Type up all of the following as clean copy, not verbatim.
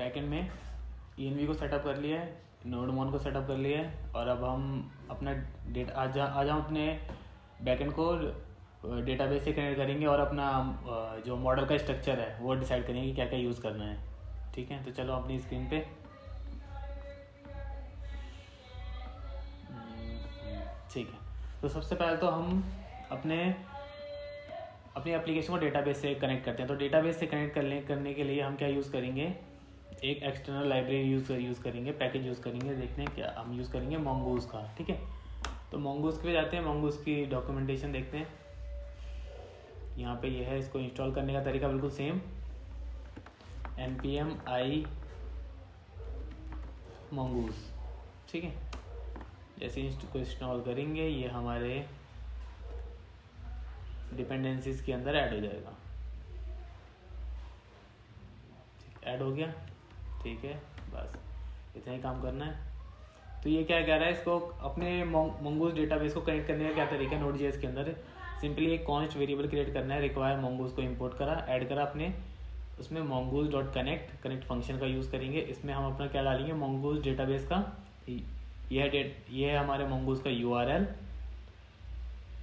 Backend में ENV को setup कर लिया है, नोडमोन को सेटअप कर लिया है, और अब हम अपना डेटा आज हम अपने बैकएंड को डेटाबेस से कनेक्ट करेंगे और अपना जो मॉडल का स्ट्रक्चर है वो डिसाइड करेंगे कि क्या क्या यूज़ करना है। ठीक है, तो चलो अपनी स्क्रीन पे ठीक है। तो सबसे पहले तो हम अपनी एप्लीकेशन को डेटाबेस से कनेक्ट करते हैं। तो डेटाबेस से कनेक्ट करने के लिए हम क्या यूज़ करेंगे, एक एक्सटर्नल लाइब्रेरी यूज़ करेंगे, पैकेज यूज़ करेंगे। देखते हैं क्या हम यूज़ करेंगे, mongoose का। ठीक है, तो mongoose पे जाते हैं, mongoose की डॉक्यूमेंटेशन देखते हैं। यहाँ पे ये है, इसको इंस्टॉल करने का तरीका बिल्कुल सेम, npm i mongoose। ठीक है, जैसे इसको इंस्टॉल करेंगे ये हमारे डिपेंडेंसीज के अंदर ऐड हो जाएगा। ऐड हो गया, ठीक है, बस इतना ही काम करना है। तो ये क्या कह रहा है, इसको अपने mongoose डेटाबेस को कनेक्ट करने का क्या तरीका है, Node.js के अंदर सिंपली एक कॉन्स्ट वेरिएबल क्रिएट करना है, रिक्वायर mongoose को इंपोर्ट करा, ऐड करा अपने उसमें mongoose.connect फंक्शन का यूज़ करेंगे। इसमें हम अपना क्या डालेंगे, mongoose डेटाबेस का ये है हमारे mongoose का URL।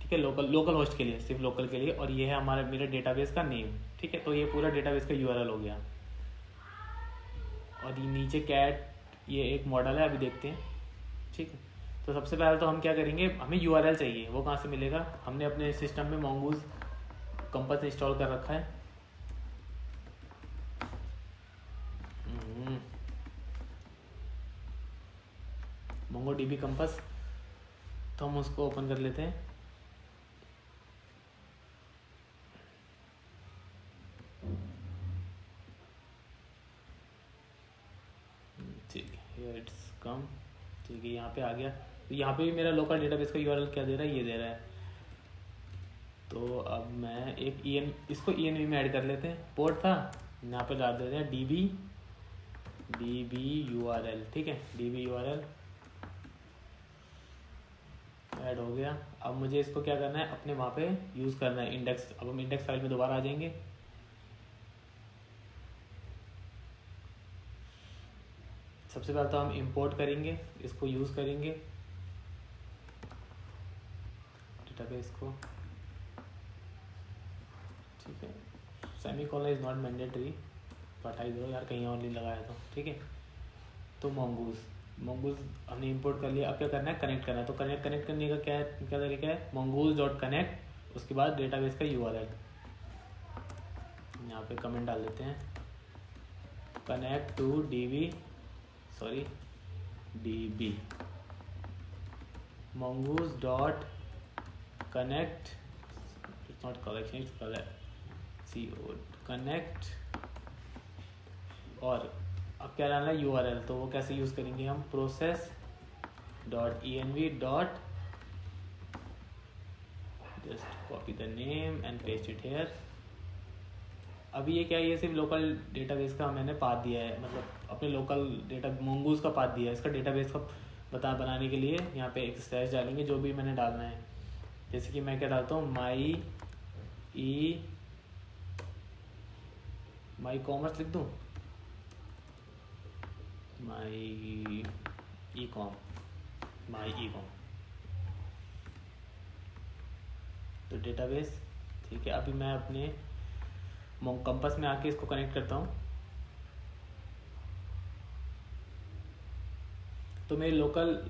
ठीक है, लोकल होस्ट के लिए, सिर्फ लोकल के लिए, और ये है हमारा मेरे डेटाबेस का नेम। ठीक है, तो ये पूरा डेटाबेस का URL हो गया। और ये नीचे कैट, ये एक मॉडल है, अभी देखते हैं। ठीक है, तो सबसे पहले तो हम क्या करेंगे, हमें URL चाहिए, वो कहाँ से मिलेगा, हमने अपने सिस्टम में mongoose कंपास इंस्टॉल कर रखा है। MongoDB कंपास, तो हम उसको ओपन कर लेते हैं। ठीक है, इट्स कम। ठीक है, यहाँ पे आ गया। तो यहाँ पे भी मेरा लोकल डेटाबेस का URL क्या दे रहा है, ये दे रहा है। तो अब मैं एक इसको ENV में ऐड कर लेते हैं। पोर्ट था, यहाँ पे डाल देते हैं DB URL। ठीक है, DB URL ऐड हो गया। अब मुझे इसको क्या करना है, अपने वहाँ पे यूज़ करना है, इंडेक्स। अब हम इंडेक्स फाइल में दोबारा आ जाएंगे। सबसे पहले तो हम इंपोर्ट करेंगे, इसको यूज़ करेंगे डेटाबेस को। ठीक है, सेमीकोलन इज नॉट मैंडेटरी, हटाई दो यार, कहीं और नहीं लगाया तो। ठीक है, तो mongoose हमने इंपोर्ट कर लिया। अब क्या करना है, कनेक्ट करना है। तो कनेक्ट करने का क्या तरीका है, mongoose.connect, उसके बाद डेटाबेस का URL। यहाँ पे कमेंट डाल देते हैं, connect to DB mongoose.connect, it's not collection, it's connect। और अब क्या डालना है, URL। तो वो कैसे यूज़ करेंगे हम, process.env. just copy the name and paste it here। अभी ये क्या है, ये सिर्फ लोकल डेटाबेस का मैंने पाथ दिया है, मतलब अपने लोकल mongoose का पाथ दिया है। इसका डेटाबेस का बनाने के लिए यहाँ पे एक स्लैश डालेंगे, जो भी मैंने डालना है। जैसे कि मैं क्या डालता हूँ, माई कॉमर्स लिख दूँ, माई ई कॉम। तो डेटाबेस, ठीक है। अभी मैं अपने कंपास में आके इसको कनेक्ट करता हूँ। तो मेरे लोकल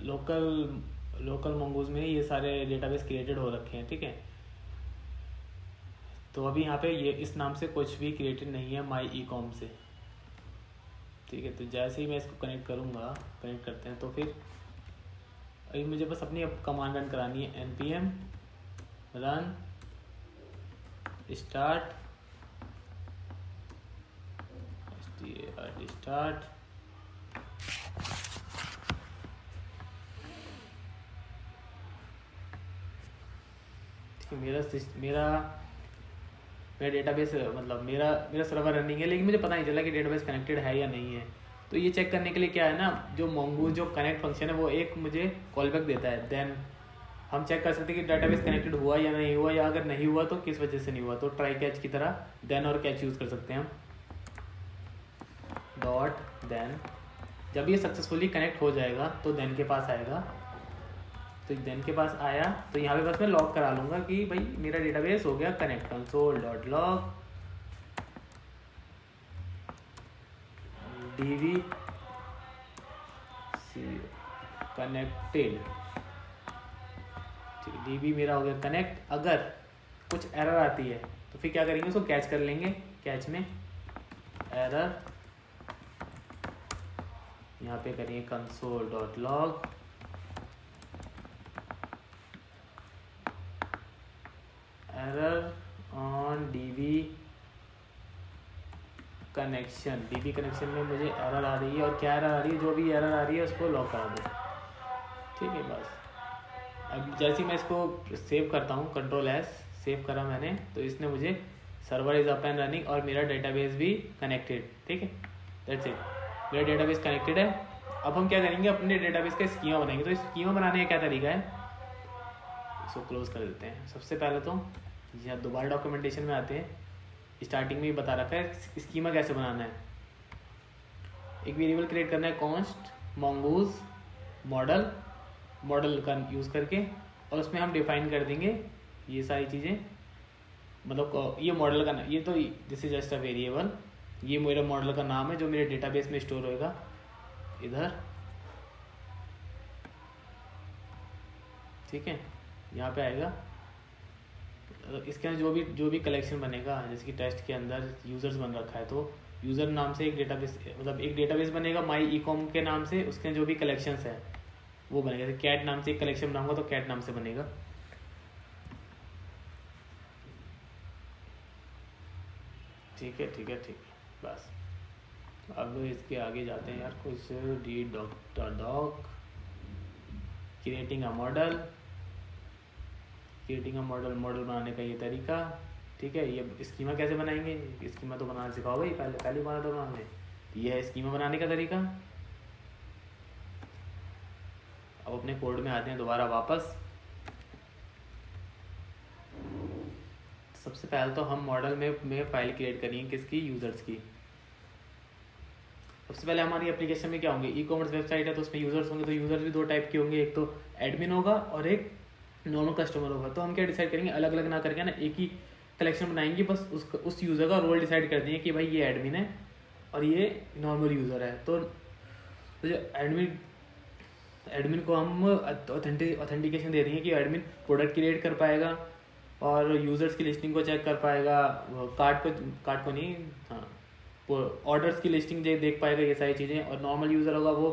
mongoose में ये सारे डेटाबेस क्रिएटेड हो रखे हैं। ठीक है, तो अभी यहाँ पे ये इस नाम से कुछ भी क्रिएटेड नहीं है माई ई कॉम से। ठीक है, तो जैसे ही मैं इसको कनेक्ट करते हैं, तो फिर अभी मुझे बस अपनी अब कमांड रन करानी है, npm run start मेरा डेटाबेस, मतलब मेरा सर्वर रनिंग है, लेकिन मुझे पता नहीं चला कि डेटाबेस कनेक्टेड है या नहीं है। तो ये चेक करने के लिए क्या है ना, जो mongoose जो कनेक्ट फंक्शन है वो एक मुझे कॉल बैक देता है। देन हम चेक कर सकते हैं कि डेटाबेस कनेक्टेड हुआ या नहीं हुआ, या अगर नहीं हुआ तो किस वजह से नहीं हुआ। तो ट्राई कैच की तरह देन और कैच यूज़ कर सकते हैं हम। डॉट देन, जब ये सक्सेसफुली कनेक्ट हो जाएगा तो देन के पास आएगा। तो देन के पास आया तो यहाँ पे बस मैं लॉग करा लूँगा कि भाई मेरा डेटाबेस हो गया connect, console dot log dv connected, ठीक है, dv मेरा हो गया कनेक्ट। अगर कुछ एरर आती है तो फिर क्या करेंगे, उसको कैच कर लेंगे, कैच में एरर यहाँ पे करेंगे console dot log error on dv connection. db connection में मुझे एरर आ रही है, और क्या एरर आ रही है, जो भी एरर आ रही है उसको लॉक करा दो, ठीक है बस। अब जैसे ही मैं इसको सेव करता हूँ, कंट्रोल एस सेव करा मैंने, तो इसने मुझे server is up and running और मेरा डेटाबेस भी कनेक्टेड, ठीक है, दैट्स इट, मेरा डेटाबेस कनेक्टेड है। अब हम क्या करेंगे, अपने डेटाबेस का स्कीमा बनाएंगे। तो स्कीमा बनाने का क्या तरीका है, इसको क्लोज कर देते हैं। सबसे पहले तो यहाँ दोबारा डॉक्यूमेंटेशन में आते हैं, स्टार्टिंग में ही बता रखा है स्कीमा कैसे बनाना है। एक वेरिएबल क्रिएट करना है कॉन्स्ट mongoose मॉडल का यूज़ करके, और उसमें हम डिफाइन कर देंगे ये सारी चीज़ें, मतलब ये मॉडल का, ये तो this is just a variable, ये मेरा मॉडल का नाम है जो मेरे डेटाबेस में स्टोर होएगा इधर, ठीक है, यहाँ पे आएगा। इसके अंदर जो भी कलेक्शन बनेगा, जैसे कि टेस्ट के अंदर यूज़र्स बन रखा है, तो यूज़र नाम से एक डेटाबेस, मतलब एक डेटाबेस बनेगा माई ई कॉम के नाम से, उसके जो भी कलेक्शंस है वो बनेगा। जैसे कैट नाम से एक कलेक्शन बनाऊंगा तो कैट नाम से बनेगा, ठीक है ठीक है ठीक है बस। अब इसके आगे जाते हैं यार, कुछ D doc creating a model model बनाने का ये तरीका, ठीक है। ये स्कीमा कैसे बनाएंगे, स्कीमा तो बनाना सिखाओ भाई, पहले बना दो बनाने, ये है स्कीमा बनाने का तरीका। अब अपने कोड में आते हैं दोबारा वापस। सबसे पहले तो हम मॉडल में फाइल क्रिएट करेंगे, किसकी, यूजर्स की। सबसे पहले हमारी एप्लीकेशन में क्या होंगे, ई कॉमर्स वेबसाइट है तो उसमें यूजर्स होंगे, तो यूजर्स भी दो टाइप के होंगे, एक तो एडमिन होगा और एक नॉर्मल कस्टमर होगा। तो हम क्या डिसाइड करेंगे, अलग अलग ना करके ना एक ही कलेक्शन बनाएंगे, बस उस यूज़र का रोल डिसाइड कर देंगे कि भाई ये एडमिन है और ये नॉर्मल यूज़र है। तो जो एडमिन को हम ऑथेंटिकेशन दे देंगे कि एडमिन प्रोडक्ट क्रिएट कर पाएगा और यूज़र्स की लिस्टिंग को चेक कर पाएगा, कार्ड को नहीं, हाँ, ऑर्डर्स की लिस्टिंग देख पाएगा, ये सारी चीज़ें। और नॉर्मल यूज़र होगा वो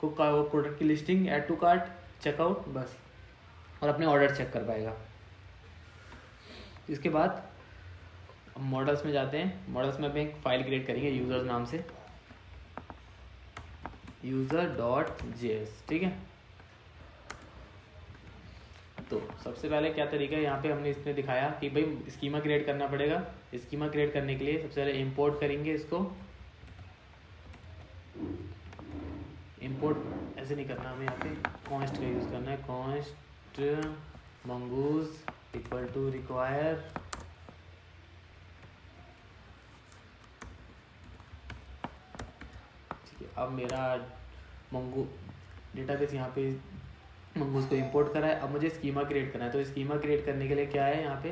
प्रोडक्ट की listing, add to cart, checkout, बस, और अपने ऑर्डर चेक कर पाएगा। इसके बाद मॉडल्स में जाते हैं। मॉडल्स में एक फाइल क्रिएट करेंगे यूजर्स नाम से, user.js, ठीक है। तो सबसे पहले क्या तरीका है, यहाँ पे हमने इसमें दिखाया कि भाई स्कीमा क्रिएट करना पड़ेगा। स्कीमा क्रिएट करने के लिए सबसे पहले इंपोर्ट करेंगे इसको। इंपोर्ट ऐसे नहीं करना, हमें यहाँ पे कॉन्स्ट का यूज़ करना है, const mongoose equal to require, ठीक है। अब मेरा डेटाबेस यहाँ पे mongoose को इंपोर्ट करा है। अब मुझे स्कीमा क्रिएट करना है, तो स्कीमा क्रिएट करने के लिए क्या है, यहाँ पे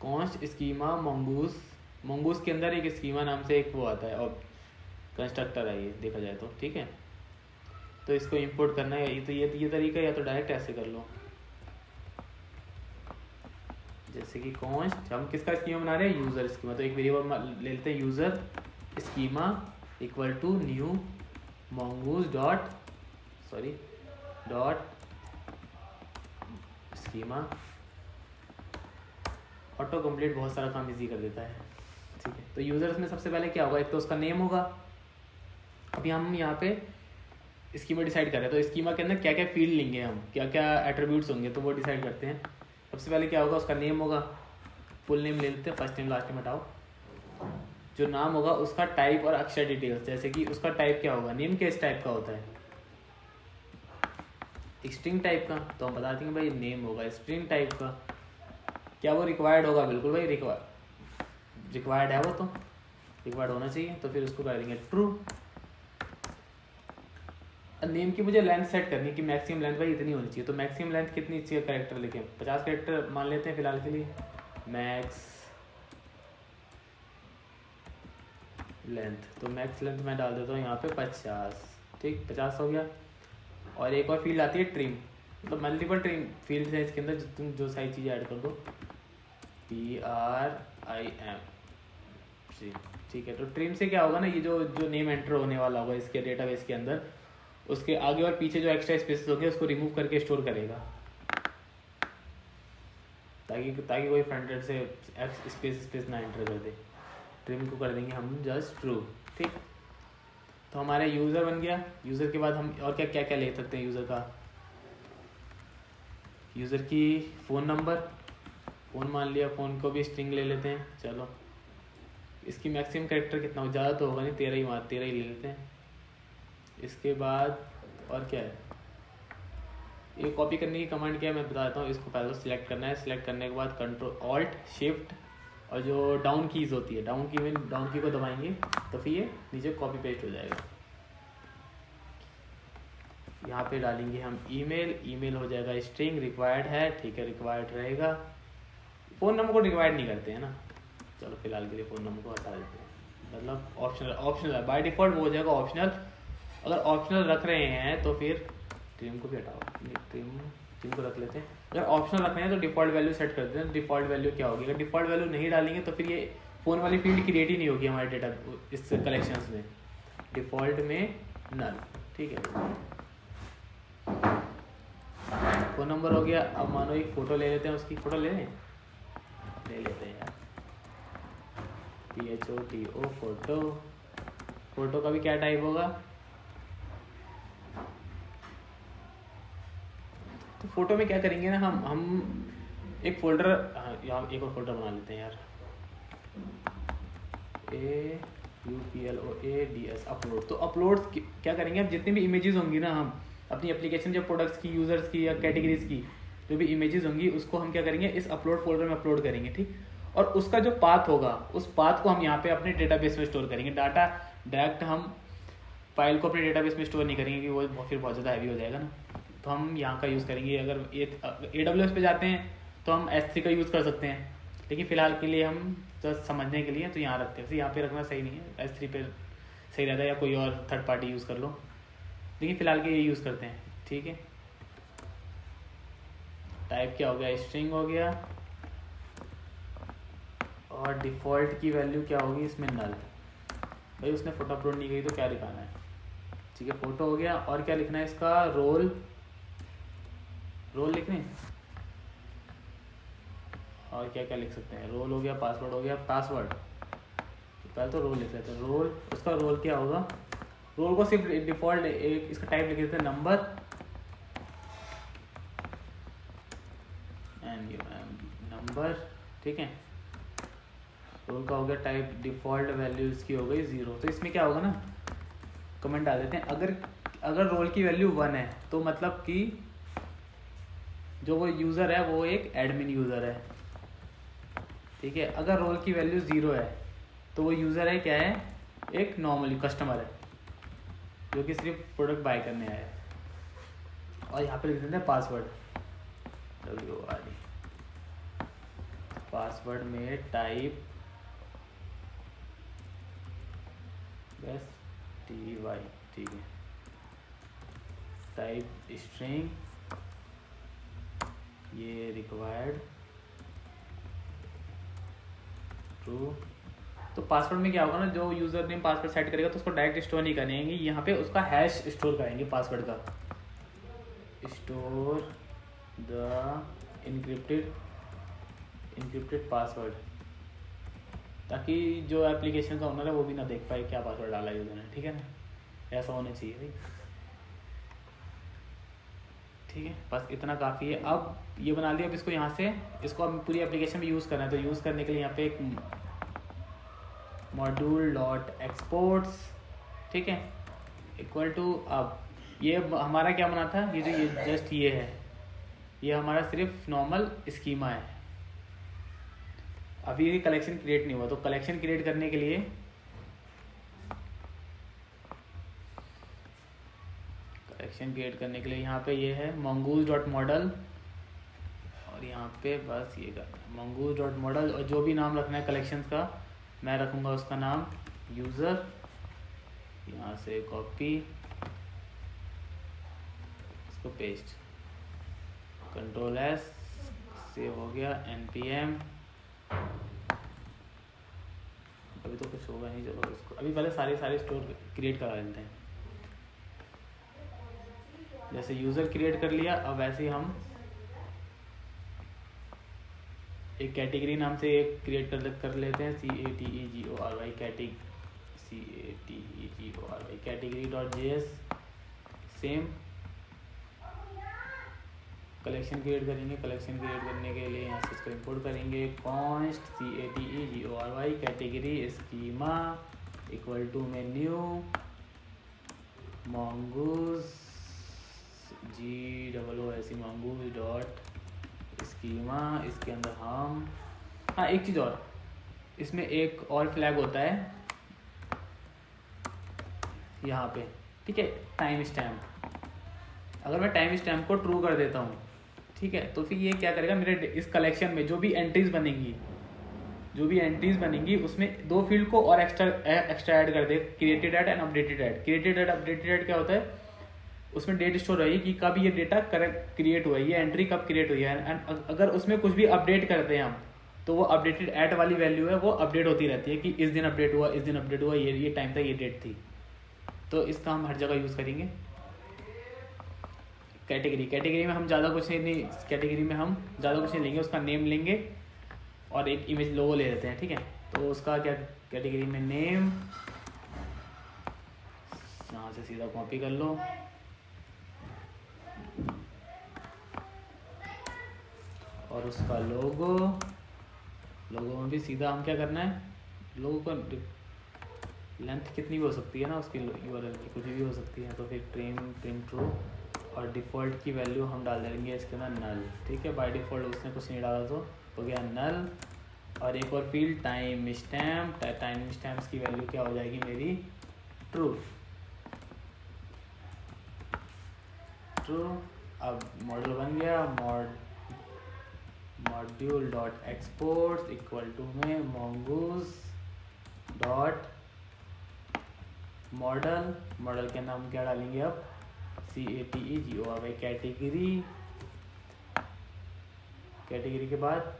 कॉन्स्ट स्कीमा mongoose के अंदर एक स्कीमा नाम से एक वो आता है और कंस्ट्रक्टर है, ये देखा जाए तो, ठीक है। तो इसको इंपोर्ट करना है, ये तरीका है, या तो डायरेक्ट ऐसे कर लो, जैसे कि कॉन्स्ट, हम किसका स्कीमा बना रहे हैं, यूजर स्कीमा। तो एक वेरिएबल ले लेते हैं user schema equal to new mongoose dot schema. Auto complete बहुत सारा काम इजी कर देता है, ठीक है। तो यूजर्स में सबसे पहले क्या होगा, एक तो उसका नेम होगा। अभी हम यहाँ पे स्कीमा डिसाइड कर रहे हैं, तो स्कीमा के अंदर क्या क्या फील्ड लेंगे हम, क्या क्या एट्रीब्यूट्स होंगे, तो वो डिसाइड करते हैं। सबसे पहले क्या होगा, उसका नेम होगा, फुल नेम ले लेते हैं, फर्स्ट नेम लास्ट नेम हटाओ। जो नाम होगा उसका टाइप और अक्षर डिटेल्स, जैसे कि उसका टाइप क्या होगा, नेम किस टाइप का होता है, स्ट्रिंग टाइप का, तो हम बता देंगे भाई नेम होगा स्ट्रिंग टाइप का। क्या वो रिक्वायर्ड होगा, बिल्कुल भाई रिक्वायर्ड है वो, तो रिक्वायर्ड होना चाहिए, तो फिर उसको कर देंगे ट्रू। नेम की मुझे लेंथ सेट करनी है कि मैक्सिमम लेंथ भाई इतनी होनी चाहिए, तो मैक्सिमम लेंथ कितनी चाहिए कैरेक्टर लिखें, 50 कैरेक्टर मान लेते हैं फिलहाल के लिए। मैक्स लेंथ, तो मैक्स लेंथ मैं डाल देता हूँ यहाँ पे 50, ठीक 50 हो गया। और एक और फील्ड आती है ट्रिम, मतलब मल्टीपल ट्रिम फील्ड है इसके अंदर, तुम जो सारी चीज़ें ऐड कर दो, TRIM, ठीक है। तो ट्रिम से क्या होगा ना, ये जो नेम एंटर होने वाला होगा इसके डेटाबेस के अंदर, उसके आगे और पीछे जो एक्स्ट्रा स्पेसेस होंगे उसको रिमूव करके स्टोर करेगा, ताकि कोई फ्रंट एंड से स्पेस ना एंटर कर दे। ट्रिम को कर देंगे हम जस्ट ट्रू, ठीक। तो हमारा यूज़र बन गया। यूज़र के बाद हम और क्या क्या क्या ले सकते हैं यूज़र का, यूज़र की फ़ोन नंबर, फ़ोन मान लिया, फ़ोन को भी स्ट्रिंग ले लेते हैं। चलो इसकी मैक्सिमम कैरेक्टर कितना हो, ज़्यादा तो होगा नहीं, 13 ही ले लेते हैं। इसके बाद और क्या है, ये कॉपी करने की कमांड क्या है मैं बता देता हूँ। इसको पहले तो सिलेक्ट करना है, सिलेक्ट करने के बाद कंट्रोल ऑल्ट शिफ्ट और जो डाउन कीज़ होती है, डाउन की को दबाएंगे तो फिर ये नीचे कॉपी पेस्ट हो जाएगा। यहाँ पे डालेंगे हम ईमेल हो जाएगा स्ट्रिंग, रिक्वायर्ड है, ठीक है, रिक्वायर्ड रहेगा। फ़ोन नंबर को रिक्वायर्ड नहीं करते हैं ना, चलो फिलहाल के लिए फ़ोन नंबर को हटा देते हैं, मतलब ऑप्शनल है, बाय डिफ़ॉल्ट वो हो जाएगा ऑप्शनल। अगर ऑप्शनल रख रहे हैं तो फिर ट्रिम को भी हटाओ, ट्रिम को रख लेते हैं। अगर ऑप्शनल रख रहे हैं तो डिफ़ॉल्ट वैल्यू सेट कर देते हैं। डिफ़ॉल्ट वैल्यू क्या होगी, अगर डिफ़ॉल्ट वैल्यू नहीं डालेंगे तो फिर ये फ़ोन वाली फील्ड क्रिएट ही नहीं होगी हमारे डेटा इस कलेक्शंस में, डिफ़ॉल्ट में नल, ठीक है। फ़ोन नंबर हो गया। अब मानो एक फ़ोटो ले लेते हैं, उसकी फ़ोटो ले लेते हैं यार, PHOTO फोटो। फोटो का भी क्या टाइप होगा, तो फोटो में क्या करेंगे ना, हम एक फोल्डर, यहाँ एक और फोल्डर बना लेते हैं यार, AUPLOADS अपलोड। तो अपलोड क्या करेंगे, हम जितनी भी इमेजेस होंगी ना, हम अपनी एप्लीकेशन जो प्रोडक्ट्स की, यूज़र्स की या कैटेगरीज की जो भी इमेजेस होंगी उसको हम क्या करेंगे, इस अपलोड फोल्डर में अपलोड करेंगे, ठीक। और उसका जो पाथ होगा, उस पाथ को हम यहाँ पे अपने डेटाबेस में स्टोर करेंगे। डाटा डायरेक्ट हम फाइल को अपने डेटाबेस में स्टोर नहीं करेंगे कि वो फिर बहुत ज़्यादा हैवी हो जाएगा ना, तो हम यहाँ का यूज़ करेंगे। अगर AWS पे जाते हैं तो हम S3 का यूज़ कर सकते हैं, लेकिन फ़िलहाल के लिए हम जस्ट समझने के लिए तो यहाँ रखते हैं। तो यहाँ पे रखना सही नहीं है, S3 पे सही रहता है, या कोई और थर्ड पार्टी यूज़ कर लो, लेकिन फ़िलहाल के ये यूज़ करते हैं, ठीक है। टाइप क्या हो गया, स्ट्रिंग हो गया, और डिफ़ॉल्ट की वैल्यू क्या होगी इसमें, नल। भाई उसने फ़ोटो अपलोड नहीं की तो क्या दिखाना है, ठीक है। फ़ोटो हो गया, और क्या लिखना है इसका, रोल लिखने, और क्या क्या लिख सकते हैं, रोल हो गया, पासवर्ड हो गया। पासवर्ड पहले तो रोल लिख लेते हैं, रोल, उसका रोल क्या होगा, रोल को सिर्फ डिफ़ॉल्ट एक इसका टाइप लिख देते हैं नंबर, नंबर, ठीक है। रोल का हो गया टाइप, डिफ़ॉल्ट वैल्यू इसकी हो गई 0। तो इसमें क्या होगा ना, कमेंट डाल देते हैं, अगर रोल की वैल्यू 1 है तो मतलब कि जो वो यूज़र है वो एक एडमिन यूज़र है, ठीक है। अगर रोल की वैल्यू 0 है तो वो यूज़र है क्या है, एक नॉर्मली कस्टमर है जो कि सिर्फ प्रोडक्ट बाय करने आया है। और यहाँ पे लिख देते हैं पासवर्ड, WORD, पासवर्ड में टाइप बस TY, ठीक है, टाइप स्ट्रिंग, ये रिक्वायर्ड ट्रू। तो पासवर्ड में क्या होगा ना, जो यूज़र नेम पासवर्ड सेट करेगा तो उसको डायरेक्ट स्टोर नहीं करेंगे, यहाँ पे उसका हैश स्टोर करेंगे पासवर्ड का, स्टोर द इनक्रिप्टेड पासवर्ड, ताकि जो एप्लीकेशन का ओनर है वो भी ना देख पाए क्या पासवर्ड डाला है यूज़र ने, ठीक है ना, ऐसा होना चाहिए भाई, ठीक है। बस इतना काफ़ी है। अब ये बना लिया, अब इसको यहाँ से इसको अब पूरी एप्लीकेशन में यूज़ करना है, तो यूज़ करने के लिए यहाँ पे एक module.exports, ठीक है, इक्वल टू, अब ये हमारा क्या बना था, ये जो ये जस्ट ये है, ये हमारा सिर्फ नॉर्मल स्कीमा है, अभी ये कलेक्शन क्रिएट नहीं हुआ। तो कलेक्शन क्रिएट करने के लिए कलेक्शन क्रिएट करने के लिए यहाँ पे ये है mongoose डॉट मॉडल, और यहाँ पे बस ये करना है mongoose डॉट मॉडल, और जो भी नाम रखना है कलेक्शंस का मैं रखूँगा उसका नाम यूज़र। यहाँ से कॉपी, इसको पेस्ट, कंट्रोल एस, सेव हो गया। npm, अभी तो कुछ होगा नहीं, चलो इसको अभी पहले सारे स्टोर क्रिएट करा लेते हैं। जैसे यूज़र क्रिएट कर लिया, अब वैसे ही हम एक कैटेगरी नाम से एक क्रिएट कर लेते हैं, category category category dot JS. Same collection create करेंगे, कलेक्शन क्रिएट करने के लिए यहाँ से इसको इंपोर्ट करेंगे, const category category schema equal to में new mongoose mongoose dot schema. इसके अंदर हम एक चीज़ और, इसमें एक और फ्लैग होता है यहाँ पे, ठीक है, टाइम स्टैम्प। अगर मैं टाइम स्टैम्प को ट्रू कर देता हूँ, ठीक है, तो फिर ये क्या करेगा, मेरे इस कलेक्शन में जो भी एंट्रीज बनेंगी उसमें दो फील्ड को और एक्स्ट्रा ऐड कर दे, created add and updated add. Updated add क्या होता है, उसमें डेट स्टोर रहेगी कि कब ये डेटा करेक्ट क्रिएट हुआ है, ये एंट्री कब क्रिएट हुई है, एंड अगर उसमें कुछ भी अपडेट करते हैं हम, तो वो अपडेटेड ऐड वाली वैल्यू है वो अपडेट होती रहती है कि इस दिन अपडेट हुआ, ये टाइम था, ये डेट थी। तो इसका हम हर जगह यूज़ करेंगे। कैटेगरी में हम ज़्यादा कुछ नहीं लेंगे, उसका नेम लेंगे और एक इमेज लोगो ले लेते हैं, ठीक है। तो उसका क्या, कैटेगरी में नेम, यहाँ से सीधा कॉपी कर लो, और उसका लोगो में भी सीधा हम क्या करना है, लोगो का लेंथ कितनी भी हो सकती है ना उसकी, यूआरएल की कुछ भी हो सकती है। तो फिर प्रिंट ट्रू, और डिफ़ॉल्ट की वैल्यू हम डाल देंगे इसके अंदर नल, ठीक है। बाय डिफ़ॉल्ट उसने कुछ नहीं डाला तो हो गया नल। और एक और फील्ड टाइम स्टैम्प्स की वैल्यू क्या हो जाएगी मेरी, ट्रू। अब मॉडल बन गया, module dot export equal to में mongoose डॉट मॉडल के अंदर हम क्या डालेंगे अब, category कैटेगरी के बाद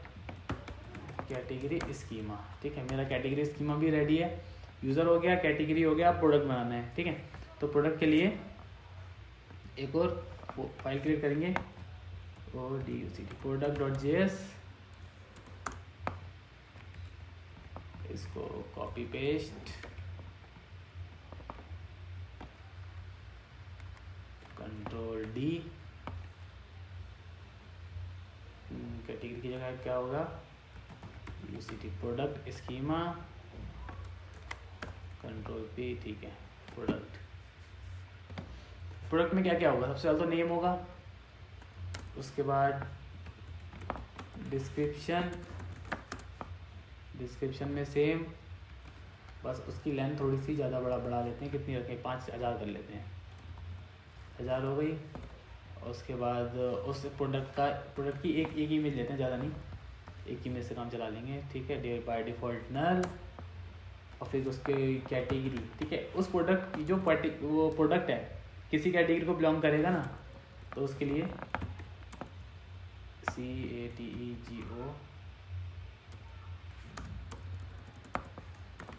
कैटेगरी स्कीमा, ठीक है। मेरा कैटेगरी स्कीमा भी रेडी है, यूज़र हो गया, कैटेगरी हो गया, अब प्रोडक्ट बनाना है, ठीक है। तो प्रोडक्ट के लिए एक और फाइल क्रिएट करेंगे, product.js, इसको copy paste, control D, category की जगह क्या होगा, UCT product schema, control P, ठीक है। प्रोडक्ट में क्या क्या होगा, सबसे पहले तो नेम होगा, उसके बाद डिस्क्रिप्शन में सेम, बस उसकी लेंथ थोड़ी सी ज़्यादा बढ़ा लेते हैं, कितनी रखें, 5000 कर लेते हैं, 1000 हो गई। और उसके बाद उस प्रोडक्ट की एक इमेज लेते हैं, ज़्यादा नहीं, एक इमेज से काम चला लेंगे, ठीक है। बाय डिफ़ॉल्ट नल, और फिर उसके कैटेगरी, ठीक है। उस प्रोडक्ट जो वो प्रोडक्ट है किसी कैटेगरी को बिलोंग करेगा ना, तो उसके लिए CATEGO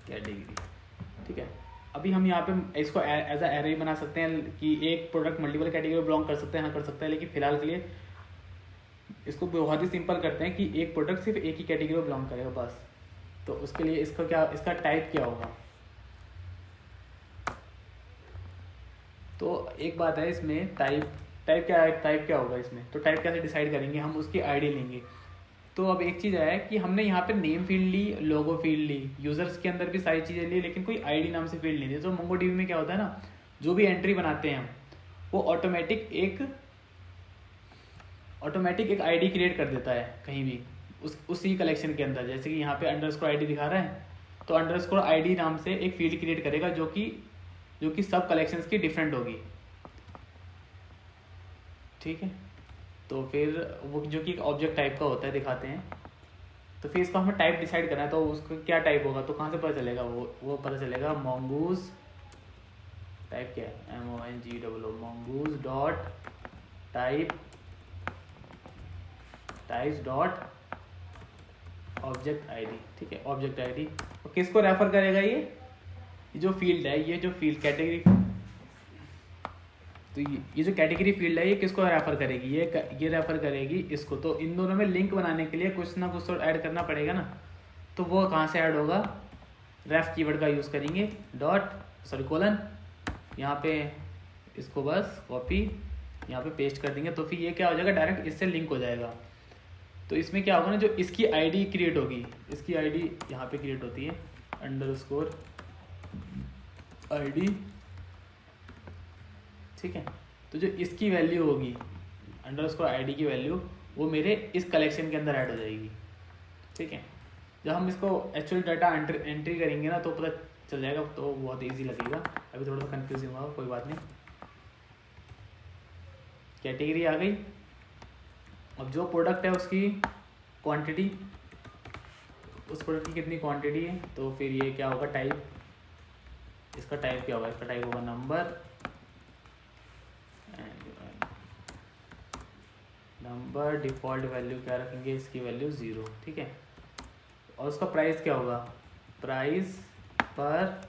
कैटेगरी, ठीक है। अभी हम यहाँ पे इसको एज अ एरे बना सकते हैं कि एक प्रोडक्ट मल्टीपल कैटेगरी में बिलोंग कर सकते हैं, हाँ कर सकता है, लेकिन फिलहाल के लिए इसको बहुत ही सिंपल करते हैं कि एक प्रोडक्ट सिर्फ एक ही कैटेगरी में बिलोंग करेगा बस। तो उसके लिए इसका टाइप क्या होगा, तो एक बात है इसमें टाइप क्या होगा इसमें, तो टाइप कैसे डिसाइड करेंगे, हम उसकी आईडी लेंगे। तो अब एक चीज़ है कि हमने यहाँ पे नेम फील्ड ली, लोगो फील्ड ली, यूज़र्स के अंदर भी सारी चीज़ें ली, लेकिन कोई आईडी नाम से फील्ड नहीं दी। तो MongoDB में क्या होता है ना, जो भी एंट्री बनाते हैं हम वो ऑटोमेटिक एक आईडी क्रिएट कर देता है कहीं भी उसी कलेक्शन के अंदर। जैसे कि यहाँ पे अंडरस्कोर आईडी दिखा रहा है, तो अंडरस्कोर आईडी नाम से एक फील्ड क्रिएट करेगा जो कि सब कलेक्शंस की डिफरेंट होगी। ठीक है। तो फिर वो जो कि ऑब्जेक्ट टाइप का होता है दिखाते हैं। तो फिर इसको हमें टाइप डिसाइड करना है, तो उसका क्या टाइप होगा, तो कहाँ से पता चलेगा, वो पता चलेगा mongoose टाइप क्या है, MONGOO mongoose dot types dot object ID. ठीक है, ऑब्जेक्ट आईडी। और किसको रेफर करेगा, ये जो फील्ड है, ये जो फील्ड कैटेगरी, तो ये जो कैटेगरी फील्ड है ये किसको रेफर करेगी, ये रेफर करेगी इसको। तो इन दोनों में लिंक बनाने के लिए कुछ ना कुछ तो ऐड करना पड़ेगा ना। तो वो कहाँ से ऐड होगा, रेफ कीवर्ड का यूज़ करेंगे, कोलन, यहाँ पे इसको बस कॉपी यहाँ पे पेस्ट कर देंगे। तो फिर ये क्या हो जाएगा, डायरेक्ट इससे लिंक हो जाएगा। तो इसमें क्या होगा ना, जो इसकी आईडी क्रिएट होगी, इसकी आईडी यहाँ पे क्रिएट होती है _ID, ठीक है। तो जो इसकी वैल्यू होगी _ID की वैल्यू, वो मेरे इस कलेक्शन के अंदर ऐड हो जाएगी। ठीक है, जब हम इसको एक्चुअल डाटा एंट्री करेंगे ना तो पता चल जाएगा, तो बहुत इजी लगेगा। अभी थोड़ा सा कंफ्यूजिंग हुआ, कोई बात नहीं। कैटेगरी आ गई। अब जो प्रोडक्ट है उसकी क्वांटिटी, उस प्रोडक्ट की कितनी क्वांटिटी है, तो फिर ये क्या होगा, टाइप, इसका टाइप क्या होगा, इसका टाइप होगा नंबर, डिफ़ॉल्ट वैल्यू क्या रखेंगे, इसकी वैल्यू 0। ठीक है, और उसका प्राइस क्या होगा, प्राइस पर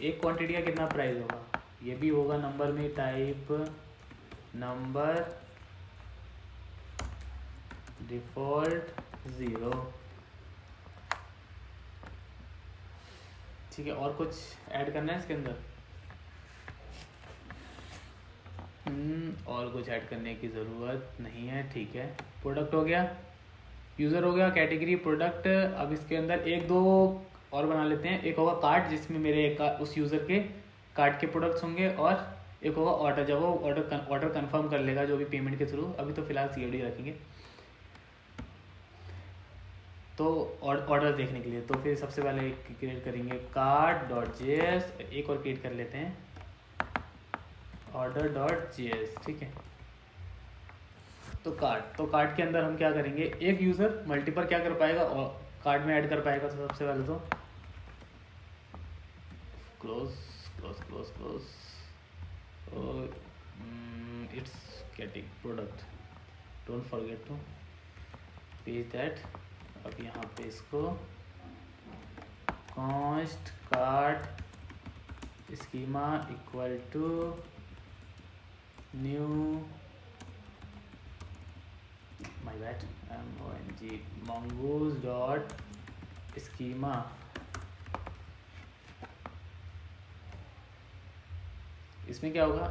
एक क्वांटिटी का कितना प्राइस होगा, ये भी होगा नंबर में, टाइप नंबर डिफ़ॉल्ट 0। ठीक है, और कुछ ऐड करना है इसके अंदर, और कुछ ऐड करने की ज़रूरत नहीं है। ठीक है, प्रोडक्ट हो गया, यूज़र हो गया, कैटेगरी, प्रोडक्ट। अब इसके अंदर एक दो और बना लेते हैं। एक होगा कार्ट, जिसमें मेरे उस यूज़र के कार्ट के प्रोडक्ट्स होंगे, और एक होगा ऑर्डर, जब वो ऑर्डर कंफर्म कर लेगा जो भी पेमेंट के थ्रू। अभी तो फिलहाल COD रखेंगे, तो ऑर्डर देखने के लिए। तो फिर सबसे पहले क्रिएट करेंगे cart.js, एक और क्रिएट कर लेते हैं order.js। ठीक है, तो कार्ट के अंदर हम क्या करेंगे, एक यूज़र मल्टीपल क्या कर पाएगा और कार्ट में ऐड कर पाएगा। तो सबसे पहले तो close, it's getting product, don't forget to page that. अब यहाँ पे इसको const cart schema equal to new, my bad, mongoose dot schema. इसमें क्या होगा,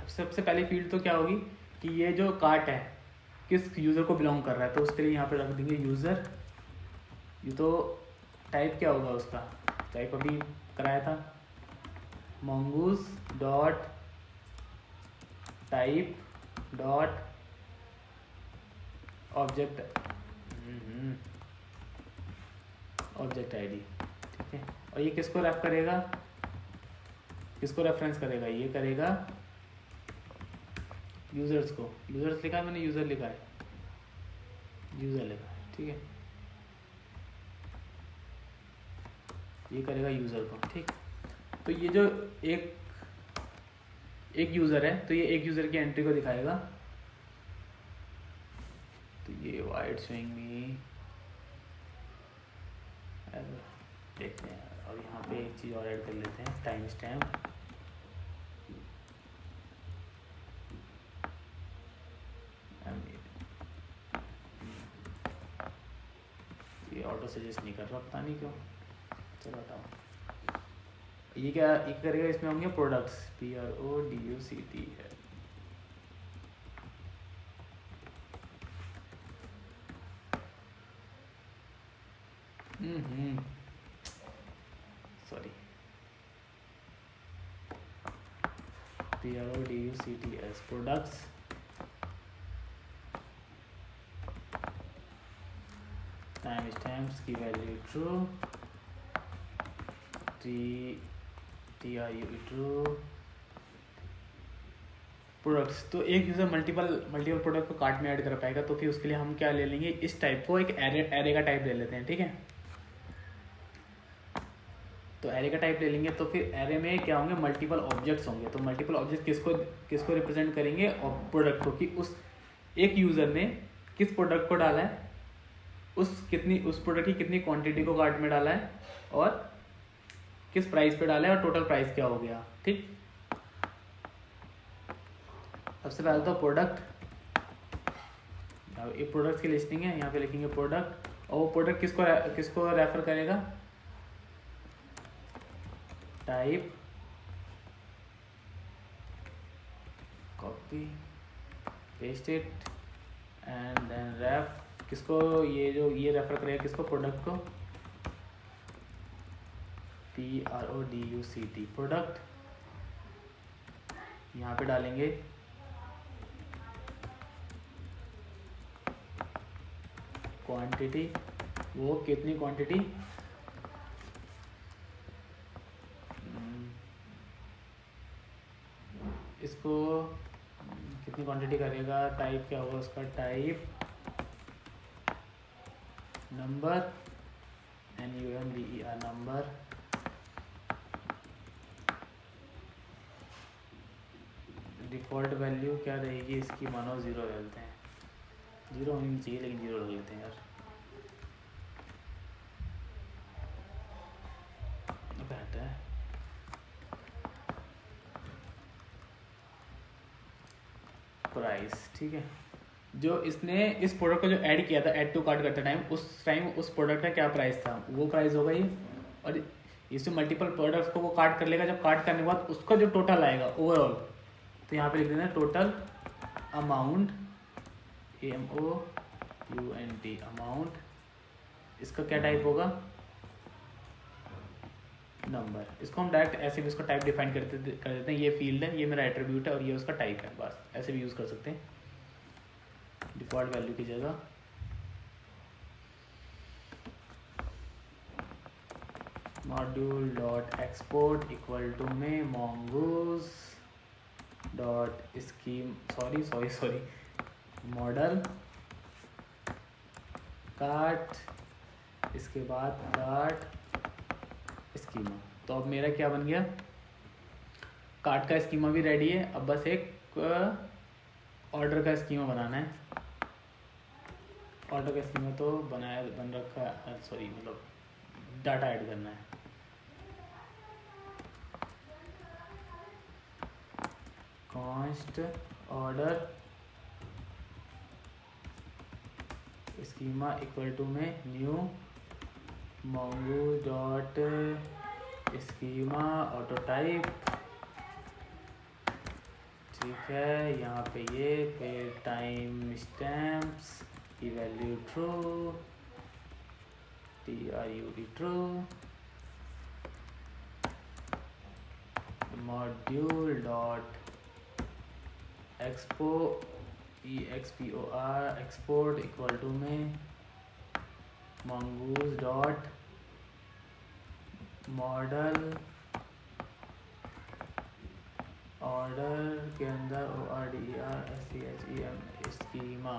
सबसे पहली फील्ड तो क्या होगी कि ये जो कार्ट है किस यूज़र को बिलोंग कर रहा है, तो उसके लिए यहाँ पे रख देंगे यूज़र। ये तो टाइप क्या होगा उसका, टाइप अभी कराया था, mongoose dot type dot object ID. ठीक है, और ये किसको रेफ करेगा, किसको रेफरेंस करेगा, ये करेगा यूजर्स को। यूजर्स लिखा है मैंने, यूज़र लिखा है, यूज़र लिखा है। ठीक है, ये करेगा यूज़र को। ठीक, तो ये जो एक यूज़र है, तो ये एक यूज़र की एंट्री को दिखाएगा। तो ये वाइड स्विंग में देखते हैं। और यहाँ पे एक चीज़ और ऐड कर लेते हैं, टाइम स्टैम्प। ये ऑटो सजेस्ट नहीं कर रहा, पता नहीं क्यों, चलो हटाओ। ये क्या करेगा, इसमें होंगे प्रोडक्ट्स, PRODUCT है। Sorry, PRODUCTS products, timestamps की value true, TRU true, products, तो एक यूज़र मल्टीपल प्रोडक्ट को कार्ट में ऐड कर पाएगा, तो फिर उसके लिए हम क्या ले लेंगे, इस टाइप को एक एरे का टाइप ले लेते हैं, ठीक है। तो एरे का टाइप ले लेंगे, तो फिर एरे में क्या होंगे, मल्टीपल ऑब्जेक्ट्स होंगे। तो मल्टीपल ऑब्जेक्ट किसको रिप्रेजेंट करेंगे, और प्रोडक्ट को, कि उस एक यूज़र ने किस प्रोडक्ट को डाला है, उस प्रोडक्ट की कितनी क्वांटिटी को कार्ट में डाला है, और किस प्राइस पे डाला है, और टोटल प्राइस क्या हो गया, ठीक। सबसे पहले तो प्रोडक्ट, एक प्रोडक्ट की लिस्टिंग है, यहाँ पे लिखेंगे प्रोडक्ट, और वो प्रोडक्ट किसको रेफर करेगा, type, copy paste it and then ref, किसको ये रेफर करेगा, किसको, प्रोडक्ट को, PRODUCT प्रोडक्ट। यहाँ पे डालेंगे क्वांटिटी, वो कितनी क्वांटिटी, इसको कितनी क्वांटिटी करेगा, टाइप क्या होगा उसका, type number, NUMBER number, default value क्या रहेगी इसकी, मानो 0 ले लेते हैं, 0 होनी चाहिए लेकिन 0 रख लेते हैं यार, बेहतर है। प्राइस, ठीक है। जो इसने इस प्रोडक्ट को जो ऐड किया था, ऐड टू कार्ट करते टाइम, उस टाइम उस प्रोडक्ट का क्या प्राइस था, वो प्राइस होगा ये, और इससे मल्टीपल प्रोडक्ट्स को वो कार्ट कर लेगा, जब कार्ट करने के बाद उसका जो टोटल आएगा ओवरऑल, तो यहाँ पे लिख देना है टोटल अमाउंट, AMOUNT अमाउंट, इसका क्या टाइप होगा, नंबर। इसको हम डायरेक्ट ऐसे भी इसको टाइप डिफाइन कर देते हैं, ये फील्ड है, ये मेरा एट्रीब्यूट है, और ये उसका टाइप है, बस ऐसे भी यूज़ कर सकते हैं डिफ़ॉल्ट वैल्यू की जगह। Module dot export equal to में mongoose dot scheme, sorry model cart, इसके बाद कार्ट स्कीमा। तो अब मेरा क्या बन गया, कार्ट का स्कीमा भी रेडी है, अब बस एक ऑर्डर का स्कीमा बनाना है। ऑर्डर का स्कीमा तो बन रखा है, सॉरी मतलब डाटा ऐड करना है। Const order schema equal to में new mongoose dot schema auto type, ठीक है। यहाँ पे ये फिर टाइम स्टैम्प्स की value true, TRUD true, module dot EXPOR export equal to में mongoose डॉट मॉडल ऑर्डर के अंदर ORDER स्कीमा,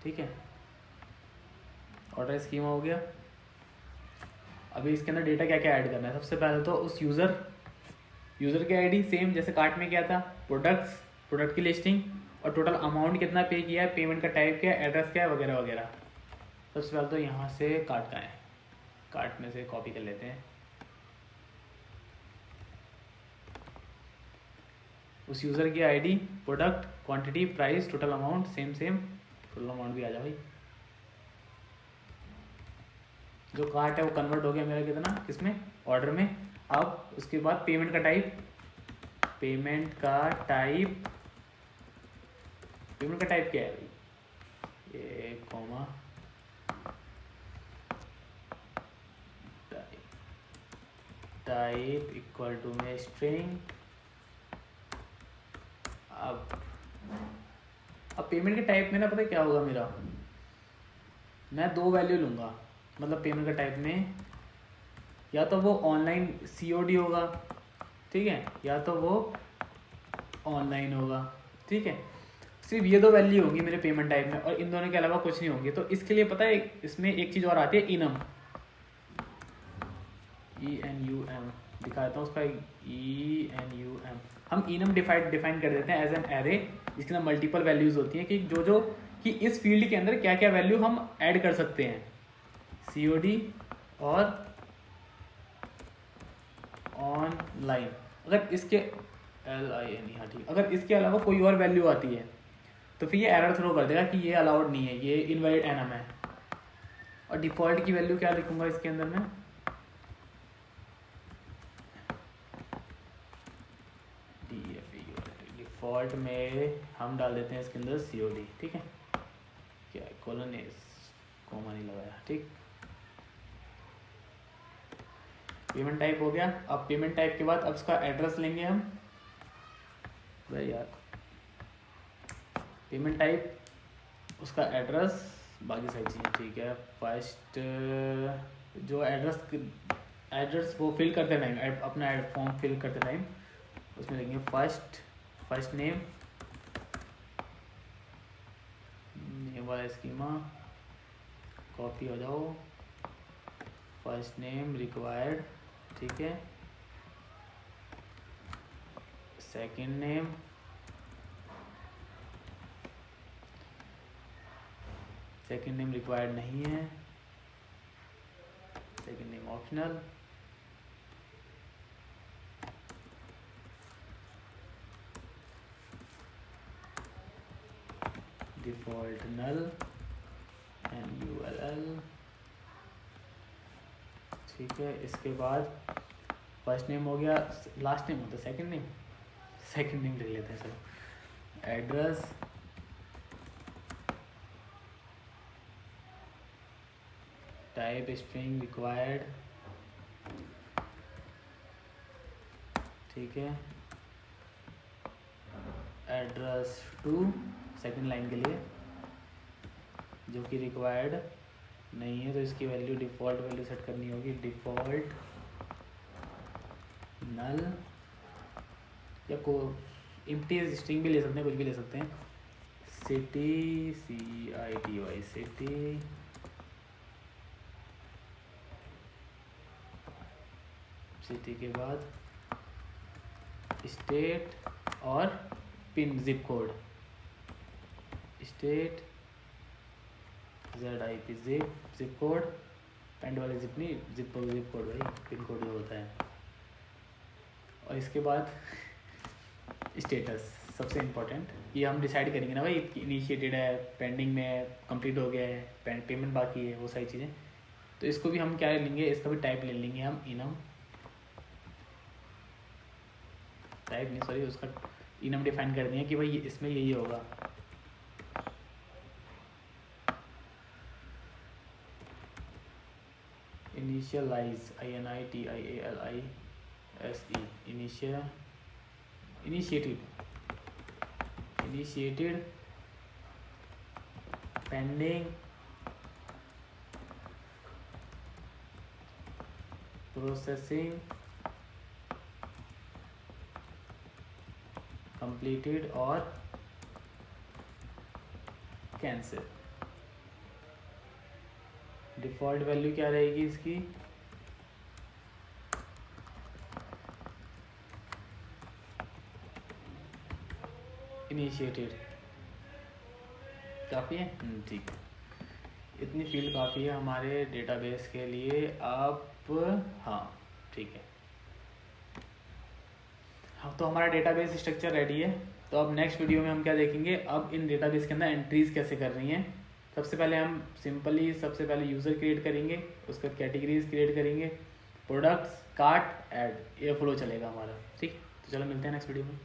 ठीक है। ऑर्डर स्कीमा हो गया। अभी इसके अंदर डेटा क्या क्या ऐड करना है, सबसे पहले तो उस यूज़र की आईडी सेम जैसे कार्ट में किया था, प्रोडक्ट की लिस्टिंग, और टोटल अमाउंट कितना पे किया है, पेमेंट का टाइप क्या है, एड्रेस क्या है, वगैरह वगैरह। सबसे पहले तो यहाँ से कार्ट का है, कार्ट में से कॉपी कर लेते हैं। उस यूज़र की ID, product, quantity, price, total amount same, total amount भी आ जाए भाई। जो कार्ट है वो कन्वर्ट हो गया मेरा कितना, किसमें, ऑर्डर में। अब उसके बाद पेमेंट का टाइप क्या है भाई, ये कॉमा टाइप इक्वल टू में स्ट्रिंग। अब पेमेंट के टाइप में ना पता क्या होगा मेरा, मैं 2 वैल्यू लूँगा, मतलब पेमेंट का टाइप में या तो वो ऑनलाइन COD होगा, ठीक है, या तो वो ऑनलाइन होगा, ठीक है। सिर्फ ये दो वैल्यू होंगी मेरे पेमेंट टाइप में, और इन दोनों के अलावा कुछ नहीं होंगे। तो इसके लिए पता है इसमें एक चीज़ और आती है, इनम, ENUM दिखा देता हूँ उसका, ENUM। हम इनम डिफाइन कर देते हैं एज एन एरे जिसके अंदर मल्टीपल वैल्यूज होती हैं, कि जो कि इस फील्ड के अंदर क्या क्या वैल्यू हम ऐड कर सकते हैं, COD और ऑनलाइन। अगर इसके LINE, हाँ ठीक, अगर इसके अलावा कोई और वैल्यू आती है तो फिर ये एरर थ्रो कर देगा कि ये अलाउड नहीं है, ये इनवैलिड एनम है। और डिफ़ॉल्ट की वैल्यू क्या लिखूंगा इसके अंदर में, डिफ़ॉल्ट में हम डाल देते हैं इसके अंदर COD, ठीक है, क्या है, कोलन कॉमा नहीं लगाया, ठीक। पेमेंट टाइप हो गया। अब पेमेंट टाइप के बाद अब इसका एड्रेस लेंगे हम, भाई यार, पेमेंट टाइप, उसका एड्रेस, बाकी सारी चीज़ें, ठीक है। फर्स्ट जो एड्रेस वो फिल करते टाइम, अपना फॉर्म फिल करते टाइम उसमें लेंगे फर्स्ट नेम वाला स्कीमा, कॉपी हो जाओ, फर्स्ट नेम रिक्वायर्ड, ठीक है। सेकंड नेम, रिक्वायर्ड नहीं है, सेकंड नेम ऑप्शनल, डिफ़ॉल्ट नल, MULL, ठीक है। इसके बाद फर्स्ट नेम हो गया, लास्ट नेम होता है सेकंड नेम लिख लेते हैं, चलो। एड्रेस, टाइप स्ट्रिंग रिक्वायर्ड, ठीक है। एड्रेस टू, सेकंड लाइन के लिए, जो कि रिक्वायर्ड नहीं है तो इसकी वैल्यू डिफ़ॉल्ट वैल्यू सेट करनी होगी, डिफ़ॉल्ट नल, या को एम्प्टी स्ट्रिंग भी ले सकते हैं, कुछ भी ले सकते हैं। सिटी, CITY, सिटी के बाद स्टेट और pin, zip code, state ZIP, zip code, पेंड वाले जिप नहीं, जिप कोड भाई, पिन कोड जो होता है। और इसके बाद स्टेटस, सबसे इम्पोर्टेंट, ये हम डिसाइड करेंगे ना भाई, इनिशिएटेड है, पेंडिंग में, कंप्लीट हो गया है, पेमेंट बाकी है, वो सारी चीज़ें। तो इसको भी हम क्या लेंगे, इसका भी टाइप ले लेंगे हम, इनम टाइप नहीं, सॉरी, उसका इनम डिफाइन कर दिया कि भाई इसमें यही होगा। Initialise, INITIALISE, initiated, pending, processing, completed और कैंसिल। डिफ़ॉल्ट वैल्यू क्या रहेगी इसकी, इनिशिएटेड, काफ़ी है, ठीक है, इतनी फील्ड काफ़ी है हमारे डेटाबेस के लिए। आप, हाँ ठीक है, हाँ, तो हमारा डेटाबेस स्ट्रक्चर रेडी है। तो अब नेक्स्ट वीडियो में हम क्या देखेंगे, अब इन डेटाबेस के अंदर एंट्रीज कैसे कर रही हैं। सबसे पहले हम सबसे पहले यूज़र क्रिएट करेंगे, उसका कैटेगरीज क्रिएट करेंगे, प्रोडक्ट्स, कार्ट, ऐड, ये फ्लो चलेगा हमारा, ठीक। तो चलो मिलते हैं नेक्स्ट वीडियो में।